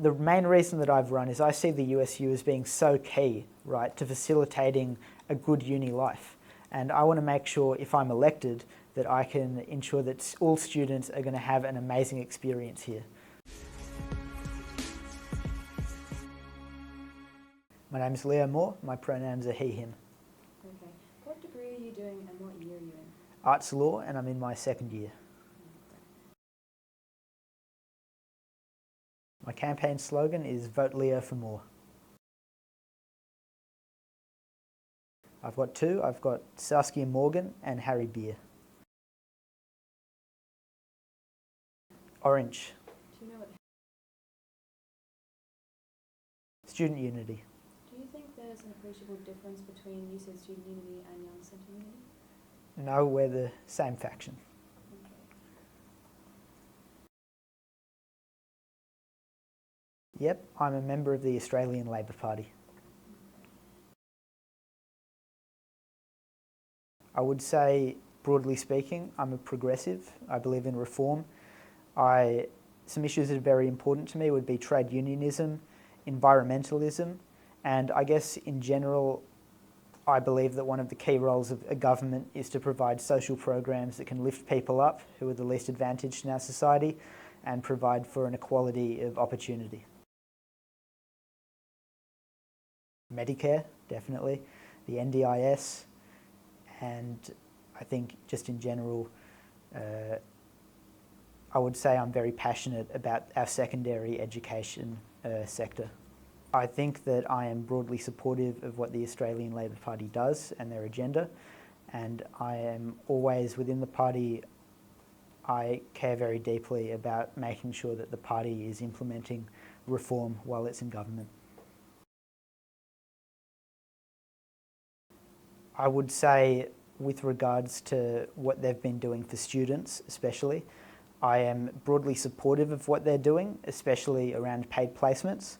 The main reason that I've run is I see the USU as being so key, right, to facilitating a good uni life. And I want to make sure, if I'm elected, that I can ensure that all students are going to have an amazing experience here. My name is Leo Moore. My pronouns are he, him. Okay. What degree are you doing and what year are you in? Arts law, and I'm in my second year. My campaign slogan is "Vote Leo for More." I've got two. I've got Saskia Morgan and Harry Beer. Orange. Do you know what? Student unity. Do you think there's an appreciable difference between you said student unity and young centre unity? No, we're the same faction. Okay. Yep, I'm a member of the Australian Labor Party. I would say, broadly speaking, I'm a progressive. I believe in reform. Some issues that are very important to me would be trade unionism, environmentalism, and I guess in general, I believe that one of the key roles of a government is to provide social programs that can lift people up who are the least advantaged in our society and provide for an equality of opportunity. Medicare, definitely, the NDIS, and I think just in general, I would say I'm very passionate about our secondary education sector. I think that I am broadly supportive of what the Australian Labor Party does and their agenda, and I am always within the party. I care very deeply about making sure that the party is implementing reform while it's in government. I would say, with regards to what they've been doing for students especially, I am broadly supportive of what they're doing, especially around paid placements.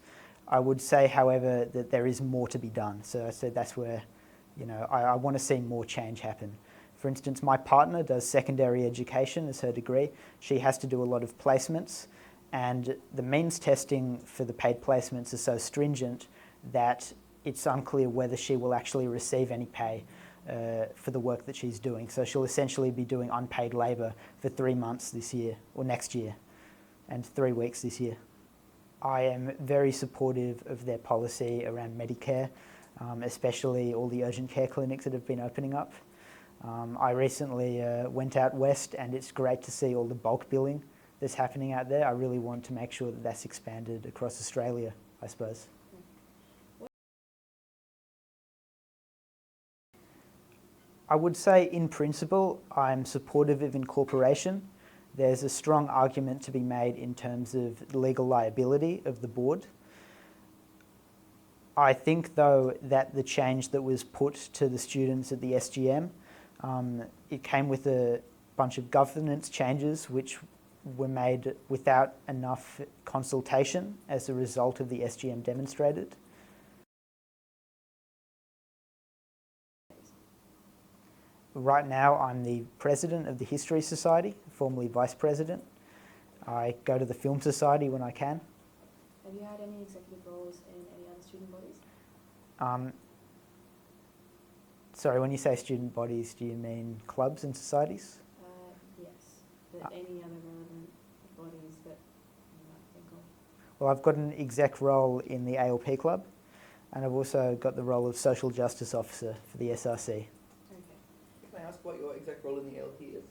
I would say, however, that there is more to be done. So that's where, I want to see more change happen. For instance, my partner does secondary education as her degree. She has to do a lot of placements, and the means testing for the paid placements is so stringent that it's unclear whether she will actually receive any pay for the work that she's doing. So she'll essentially be doing unpaid labour for 3 months this year, or next year, and 3 weeks this year. I am very supportive of their policy around Medicare, especially all the urgent care clinics that have been opening up. I recently went out west, and it's great to see all the bulk billing that's happening out there. I really want to make sure that that's expanded across Australia, I suppose. I would say, in principle, I'm supportive of incorporation. There's a strong argument to be made in terms of legal liability of the board. I think, though, that the change that was put to the students at the SGM, it came with a bunch of governance changes which were made without enough consultation as a result of the SGM demonstrated. Right now, I'm the president of the History Society, formerly vice president. I go to the Film Society when I can. Have you had any executive roles in any other student bodies? Sorry, when you say student bodies, do you mean clubs and societies? Yes, but any other relevant bodies that you might think of? Well, I've got an exec role in the ALP club, and I've also got the role of social justice officer for the SRC. Can I ask what your exact role in the ALP is?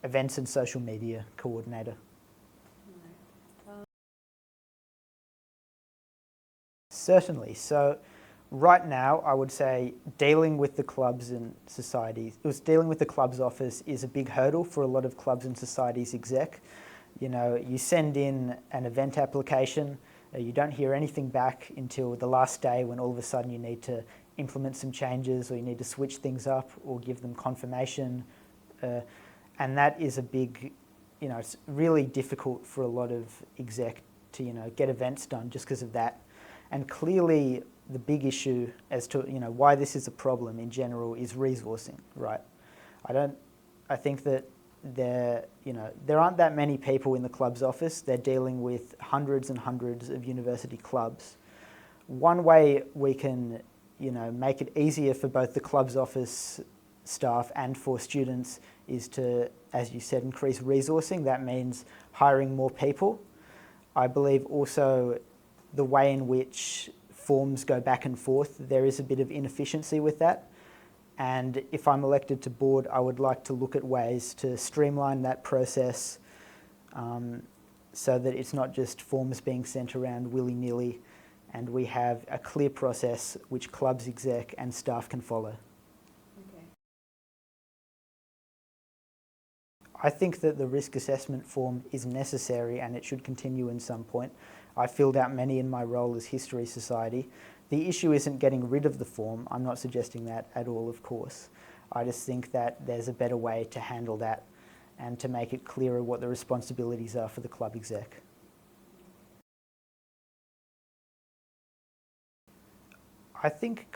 Events and social media coordinator. Certainly. So right now, I would say dealing with the clubs and societies, dealing with the clubs office is a big hurdle for a lot of clubs and societies exec. You send in an event application, you don't hear anything back until the last day when all of a sudden you need to implement some changes, or you need to switch things up or give them confirmation. And that is a big, it's really difficult for a lot of exec to, get events done just because of that. And clearly the big issue as to, why this is a problem in general is resourcing, right? I think that there aren't that many people in the club's office. They're dealing with hundreds and hundreds of university clubs. One way we can, make it easier for both the club's office staff and for students is to, as you said, increase resourcing. That means hiring more people. I believe also the way in which forms go back and forth, there is a bit of inefficiency with that. And if I'm elected to board, I would like to look at ways to streamline that process so that it's not just forms being sent around willy-nilly, and we have a clear process which clubs exec and staff can follow. Okay. I think that the risk assessment form is necessary and it should continue in some point. I filled out many in my role as History Society. The issue isn't getting rid of the form. I'm not suggesting that at all, of course. I just think that there's a better way to handle that and to make it clearer what the responsibilities are for the club exec. I think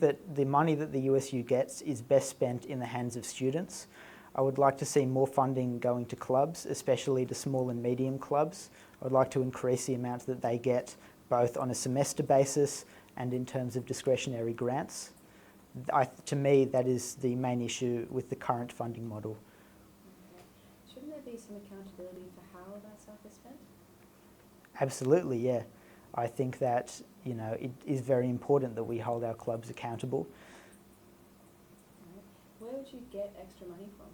that the money that the USU gets is best spent in the hands of students. I would like to see more funding going to clubs, especially to small and medium clubs. I would like to increase the amount that they get both on a semester basis and in terms of discretionary grants. To me, that is the main issue with the current funding model. Okay. Shouldn't there be some accountability for how that stuff is spent? Absolutely, yeah. I think that, it is very important that we hold our clubs accountable. Right. Where would you get extra money from?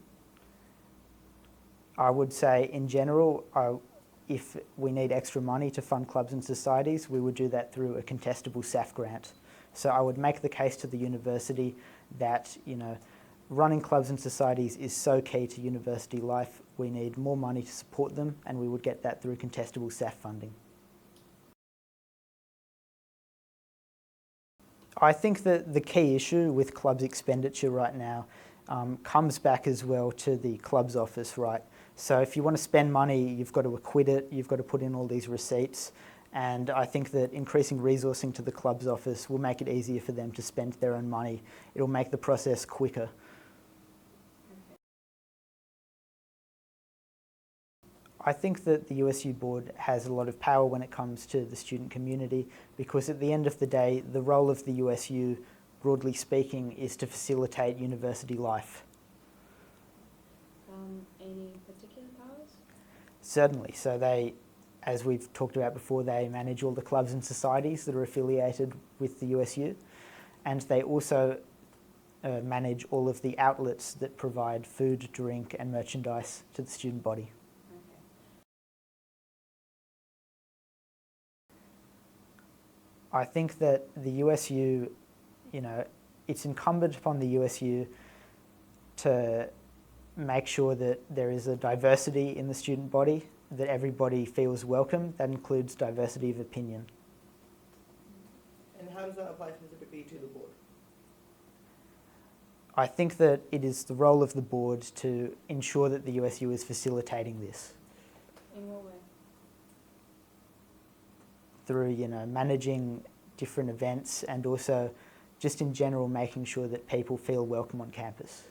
I would say, in general, if we need extra money to fund clubs and societies, we would do that through a contestable SAF grant. So I would make the case to the university that, running clubs and societies is so key to university life. We need more money to support them, and we would get that through contestable SAF funding. I think that the key issue with clubs expenditure right now comes back as well to the club's office, right? So if you want to spend money, you've got to acquit it, you've got to put in all these receipts, and I think that increasing resourcing to the club's office will make it easier for them to spend their own money. It'll make the process quicker. I think that the USU board has a lot of power when it comes to the student community, because at the end of the day, the role of the USU, broadly speaking, is to facilitate university life. Any particular powers? Certainly. So they, as we've talked about before, they manage all the clubs and societies that are affiliated with the USU, and they also manage all of the outlets that provide food, drink and merchandise to the student body. I think that the USU, it's incumbent upon the USU to make sure that there is a diversity in the student body, that everybody feels welcome. That includes diversity of opinion. And how does that apply specifically to the board? I think that it is the role of the board to ensure that the USU is facilitating this. In what way? Through, managing different events and also just in general making sure that people feel welcome on campus.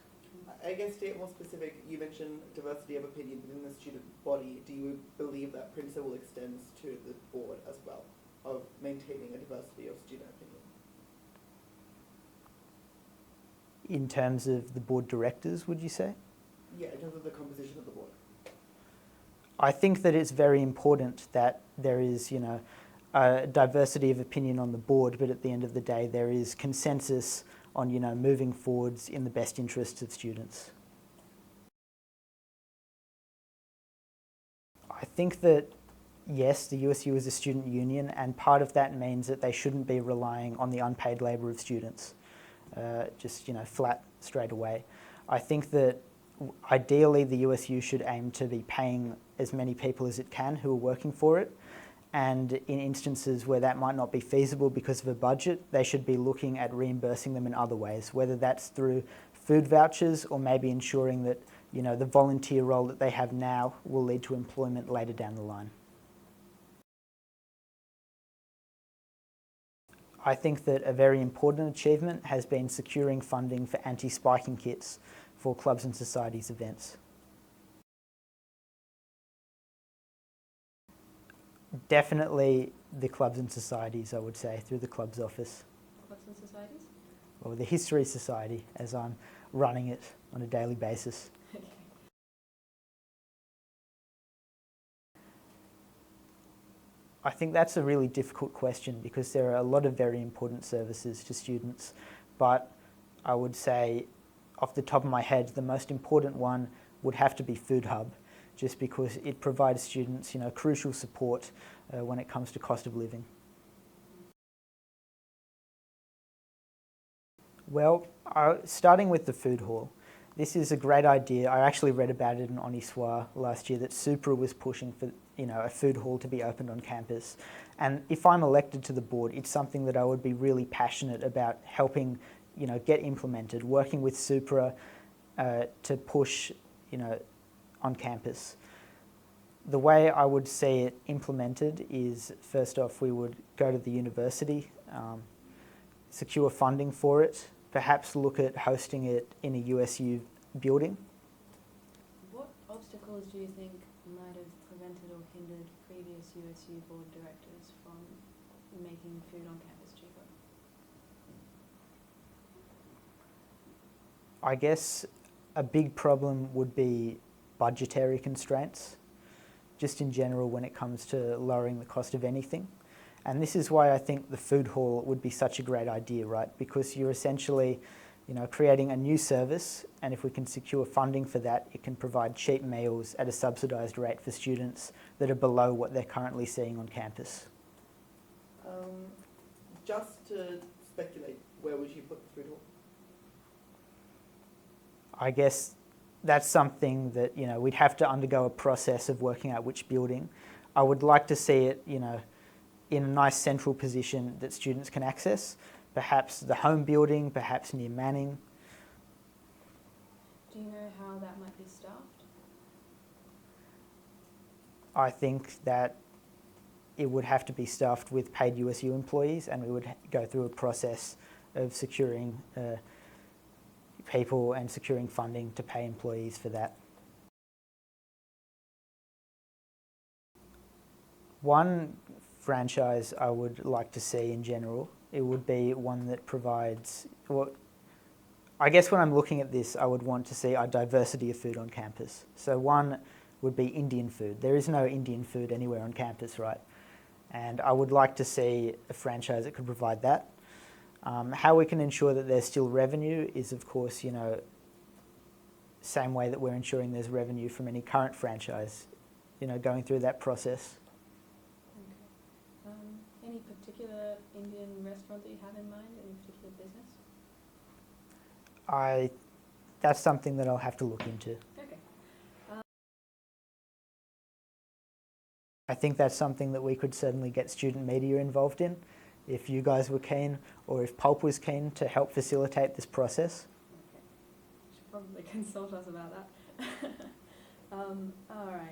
I guess to get more specific, you mentioned diversity of opinion within the student body. Do you believe that principle extends to the board as well, of maintaining a diversity of student opinion? In terms of the board directors, would you say? Yeah, in terms of the composition of the board. I think that it's very important that there is, a diversity of opinion on the board, but at the end of the day, there is consensus on, moving forwards in the best interests of students. I think that, yes, the USU is a student union, and part of that means that they shouldn't be relying on the unpaid labour of students, flat, straight away. I think that ideally the USU should aim to be paying as many people as it can who are working for it, and in instances where that might not be feasible because of a budget, they should be looking at reimbursing them in other ways, whether that's through food vouchers or maybe ensuring that, the volunteer role that they have now will lead to employment later down the line. I think that a very important achievement has been securing funding for anti-spiking kits for clubs and societies events. Definitely the clubs and societies, I would say, through the club's office. Clubs and societies? Or the History Society, as I'm running it on a daily basis. Okay. I think that's a really difficult question because there are a lot of very important services to students, but I would say off the top of my head the most important one would have to be Food Hub, just because it provides students, crucial support when it comes to cost of living. Well, starting with the food hall, this is a great idea. I actually read about it in Oniswa last year that Supra was pushing for a food hall to be opened on campus. And if I'm elected to the board, it's something that I would be really passionate about helping get implemented, working with Supra to push on campus. The way I would see it implemented is, first off, we would go to the university, secure funding for it, perhaps look at hosting it in a USU building. What obstacles do you think might have prevented or hindered previous USU board directors from making food on campus cheaper? I guess a big problem would be budgetary constraints, just in general when it comes to lowering the cost of anything. And this is why I think the food hall would be such a great idea, right? Because you're essentially, creating a new service, and if we can secure funding for that, it can provide cheap meals at a subsidised rate for students that are below what they're currently seeing on campus. Just to speculate, where would you put the food hall? I guess that's something that, we'd have to undergo a process of working out which building. I would like to see it, in a nice central position that students can access, perhaps the home building, perhaps near Manning. Do you know how that might be staffed? I think that it would have to be staffed with paid USU employees, and we would go through a process of securing people and securing funding to pay employees for that. One franchise I would like to see in general, it would be one that provides, I guess when I'm looking at this, I would want to see a diversity of food on campus. So one would be Indian food. There is no Indian food anywhere on campus, right? And I would like to see a franchise that could provide that. How we can ensure that there's still revenue is, of course, same way that we're ensuring there's revenue from any current franchise, going through that process. Any particular Indian restaurant that you have in mind, any particular business? That's something that I'll have to look into. Okay. I think that's something that we could certainly get student media involved in, if you guys were keen, or if Pulp was keen to help facilitate this process. Okay. Should probably consult us about that. All right.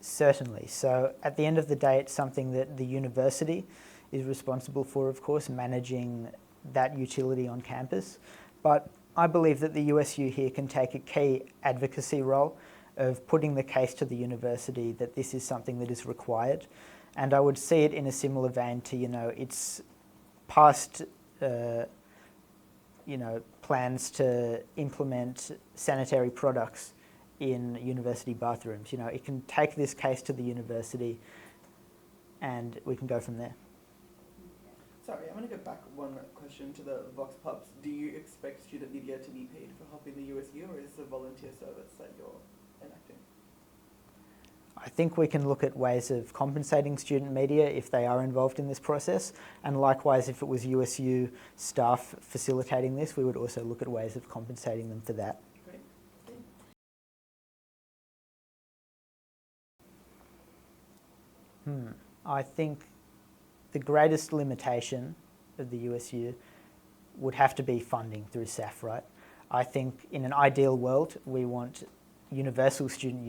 Certainly. So at the end of the day, it's something that the university is responsible for, of course, managing that utility on campus. But I believe that the USU here can take a key advocacy role of putting the case to the university that this is something that is required. And I would see it in a similar vein to, its past, plans to implement sanitary products in university bathrooms. It can take this case to the university and we can go from there. Sorry, I'm going to go back one question to the Vox Pubs. Do you expect student media to be paid for helping the USU, or is this a volunteer service that you're enacting? I think we can look at ways of compensating student media if they are involved in this process, and likewise if it was USU staff facilitating this, we would also look at ways of compensating them for that. Great. I think the greatest limitation of the USU would have to be funding through SAF, right? I think in an ideal world, we want universal student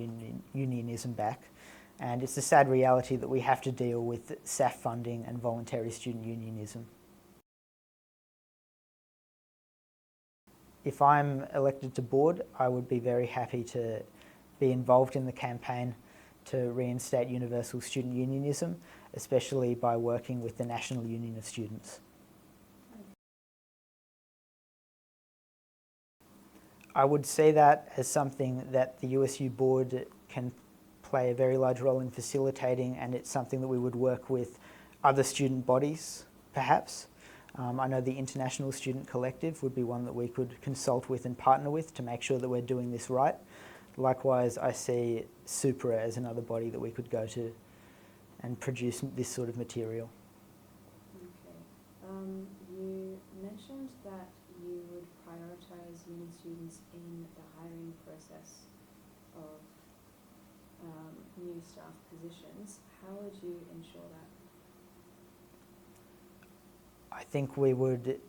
unionism back, and it's a sad reality that we have to deal with SAF funding and voluntary student unionism. if I'm elected to board, I would be very happy to be involved in the campaign to reinstate universal student unionism, especially by working with the National Union of Students. I would see that as something that the USU board can play a very large role in facilitating, and it's something that we would work with other student bodies, perhaps. I know the International Student Collective would be one that we could consult with and partner with to make sure that we're doing this right. Likewise, I see Supra as another body that we could go to and produce this sort of material. Okay. You mentioned that you would prioritise union students in the hiring process of new staff positions. How would you ensure that? I think we would,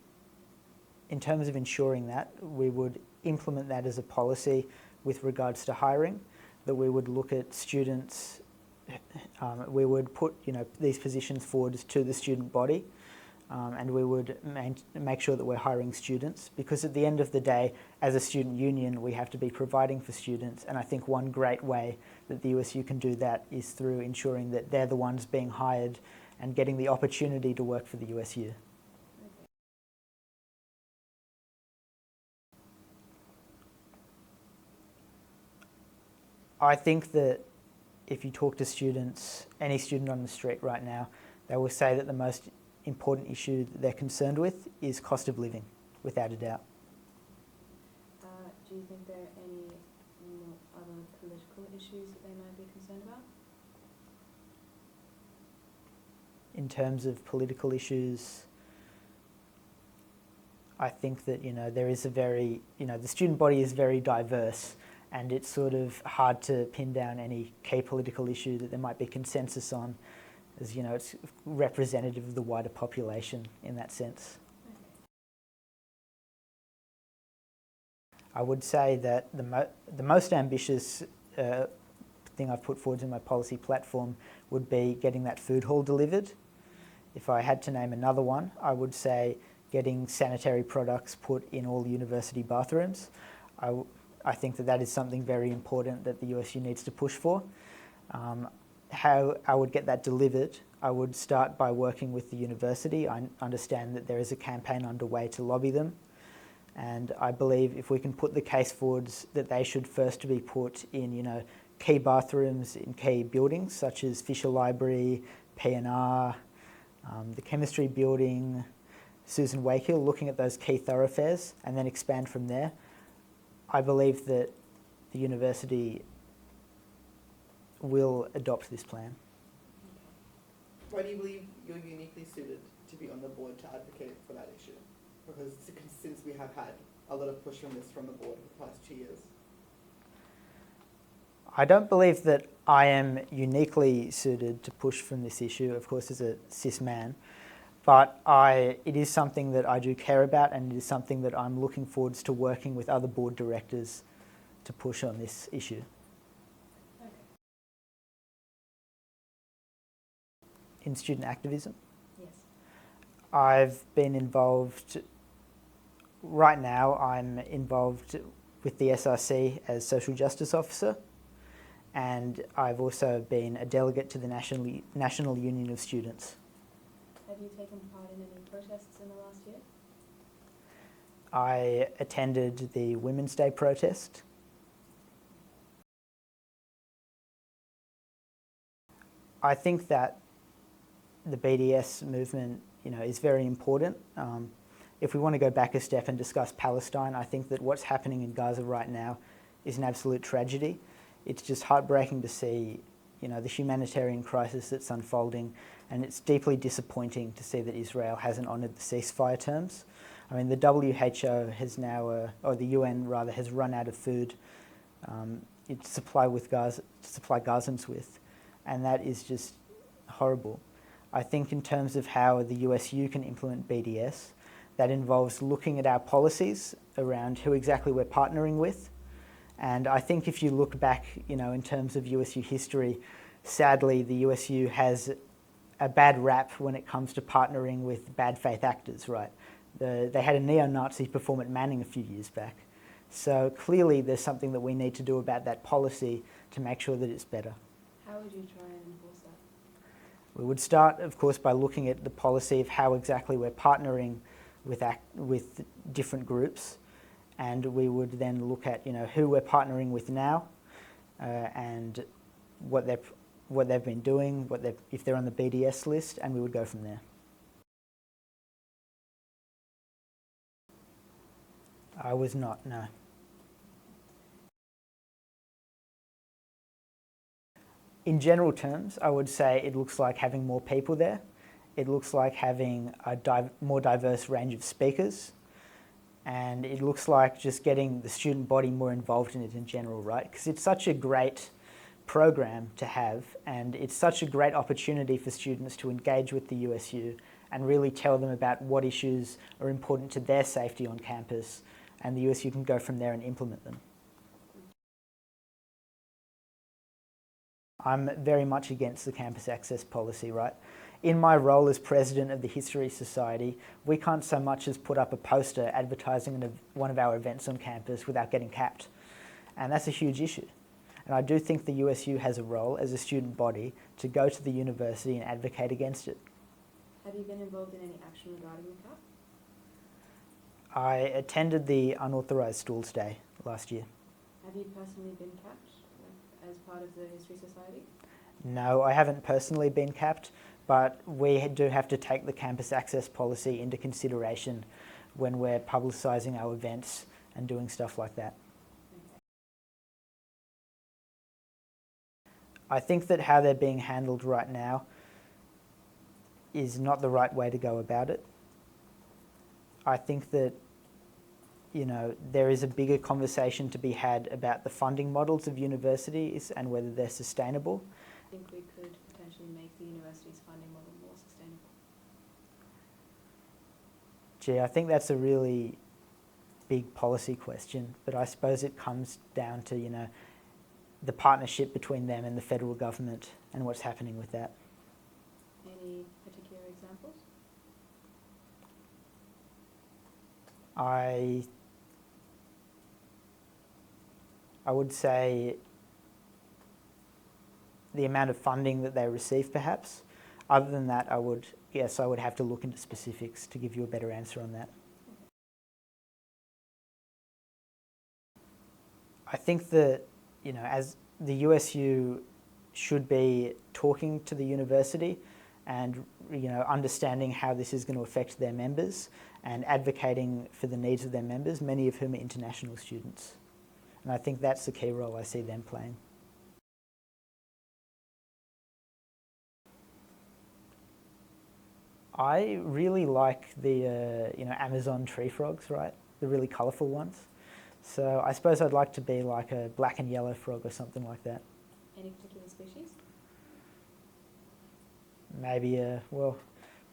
in terms of ensuring that, we would implement that as a policy with regards to hiring, that we would look at students, we would put these positions forward to the student body, and we would make sure that we're hiring students, because at the end of the day, as a student union, we have to be providing for students, and I think one great way that the USU can do that is through ensuring that they're the ones being hired and getting the opportunity to work for the USU. I think that if you talk to students, any student on the street right now, they will say that the most important issue that they're concerned with is cost of living, without a doubt. Do you think there are any other political issues that they might be concerned about? In terms of political issues, I think that there is a very, the student body is very diverse, and it's sort of hard to pin down any key political issue that there might be consensus on, as it's representative of the wider population in that sense. Okay. I would say that the most ambitious thing I've put forward in my policy platform would be getting that food hall delivered. If I had to name another one, I would say getting sanitary products put in all university bathrooms. I think that is something very important that the USU needs to push for. How I would get that delivered, I would start by working with the university. I understand that there is a campaign underway to lobby them, and I believe if we can put the case forwards that they should first be put in key bathrooms in key buildings such as Fisher Library, P&R, the chemistry building, Susan Wakehill, looking at those key thoroughfares and then expand from there. I believe that the university will adopt this plan. Why do you believe you're uniquely suited to be on the board to advocate for that issue? Because since we have had a lot of push from the board for the past 2 years. I don't believe that I am uniquely suited to push from this issue, of course, as a cis man, but it is something that I do care about, and it is something that I'm looking forwards to working with other board directors to push on this issue. Okay. In student activism, Yes. I've been involved, right now I'm involved with the SRC as Social Justice Officer, and I've also been a delegate to the National Union of Students. Have you taken part in any protests in the last year? I attended the Women's Day protest. I think that the BDS movement, is very important. If we want to go back a step and discuss Palestine, I think that what's happening in Gaza right now is an absolute tragedy. It's just heartbreaking to see, the humanitarian crisis that's unfolding, and it's deeply disappointing to see that Israel hasn't honoured the ceasefire terms. I mean, the WHO has now, or the UN rather, has run out of food to supply Gazans with, and that is just horrible. I think in terms of how the USU can implement BDS, that involves looking at our policies around who exactly we're partnering with. And I think if you look back, in terms of USU history, sadly, the USU has a bad rap when it comes to partnering with bad faith actors, right? They had a neo-Nazi perform at Manning a few years back. So clearly there's something that we need to do about that policy to make sure that it's better. How would you try and enforce that? We would start, of course, by looking at the policy of how exactly we're partnering with different groups, and we would then look at who we're partnering with now, and what they've been doing, if they're on the BDS list, and we would go from there. I was not, no. In general terms, I would say it looks like having more people there. It looks like having a more diverse range of speakers. And it looks like just getting the student body more involved in it in general, right? Because it's such a great program to have, and it's such a great opportunity for students to engage with the USU and really tell them about what issues are important to their safety on campus, and the USU can go from there and implement them. I'm very much against the campus access policy, right? In my role as president of the History Society, we can't so much as put up a poster advertising one of our events on campus without getting capped. And that's a huge issue. And I do think the USU has a role as a student body to go to the university and advocate against it. Have you been involved in any action regarding the cap? I attended the Unauthorised Stools Day last year. Have you personally been capped as part of the History Society? No, I haven't personally been capped, but we do have to take the campus access policy into consideration when we're publicising our events and doing stuff like that. Okay. I think that how they're being handled right now is not the right way to go about it. I think that there is a bigger conversation to be had about the funding models of universities and whether they're sustainable. I think we could potentially make the university's funding model more sustainable. Gee, I think that's a really big policy question, but I suppose it comes down to, the partnership between them and the federal government and what's happening with that. Any particular examples? I would say the amount of funding that they receive, perhaps. Other than that, I would have to look into specifics to give you a better answer on that. I think that, as the USU should be talking to the university and, understanding how this is going to affect their members and advocating for the needs of their members, many of whom are international students. And I think that's the key role I see them playing. I really like the Amazon tree frogs, right? The really colourful ones. So I suppose I'd like to be like a black and yellow frog or something like that. Any particular species? Maybe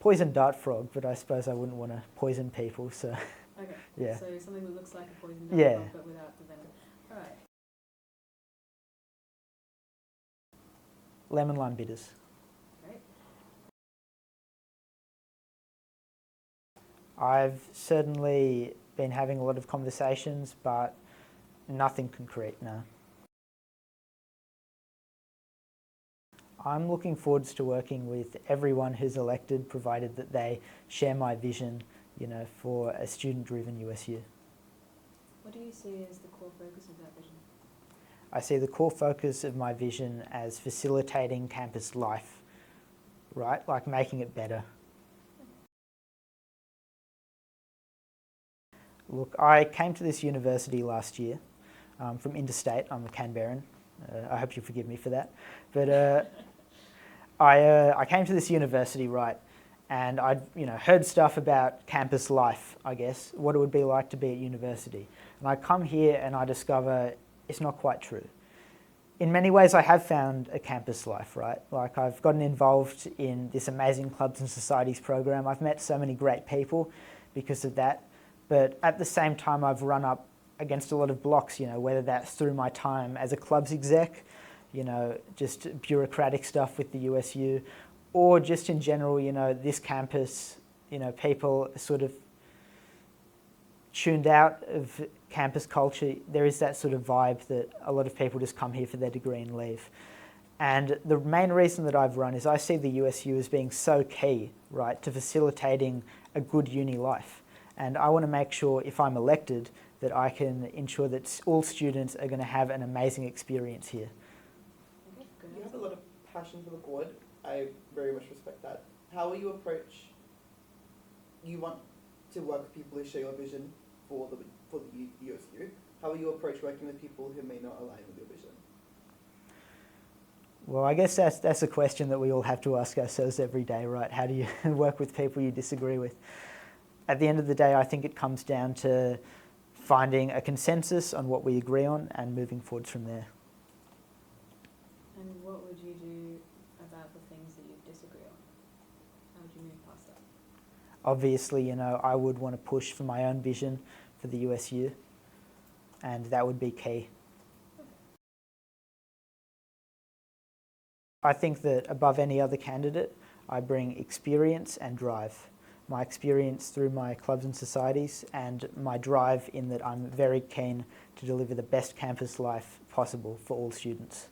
poison dart frog, but I suppose I wouldn't want to poison people, so Okay. yeah. So something that looks like a poison dart Yeah. frog, but without the venom. All right. Lemon lime bitters. Great. I've certainly been having a lot of conversations, but nothing concrete, no. I'm looking forward to working with everyone who's elected, provided that they share my vision, for a student-driven USU. What do you see as the core focus of that vision? I see the core focus of my vision as facilitating campus life, right? Like making it better. Look, I came to this university last year from interstate. I'm a Canberran. I hope you forgive me for that. But I came to this university, right, and I'd heard stuff about campus life, I guess, what it would be like to be at university. And I come here and I discover it's not quite true. In many ways, I have found a campus life, right? Like I've gotten involved in this amazing clubs and societies program. I've met so many great people because of that. But at the same time, I've run up against a lot of blocks, whether that's through my time as a clubs exec, just bureaucratic stuff with the USU, or just in general, this campus, people sort of tuned out of campus culture. There is that sort of vibe that a lot of people just come here for their degree and leave. And the main reason that I've run is I see the USU as being so key, right, to facilitating a good uni life. And I want to make sure, if I'm elected, that I can ensure that all students are going to have an amazing experience here. Okay, good You have answer. a lot of passion for the board. I very much respect that. How will you approach? You want to work with people who share your vision for the USU. How will you approach working with people who may not align with your vision? Well, I guess that's a question that we all have to ask ourselves every day, right? How do you work with people you disagree with? At the end of the day, I think it comes down to finding a consensus on what we agree on and moving forwards from there. And what would you do about the things that you disagree on? How would you move past that? Obviously, I would want to push for my own vision for the USU, and that would be key. I think that above any other candidate, I bring experience and drive. My experience through my clubs and societies, and my drive in that I'm very keen to deliver the best campus life possible for all students.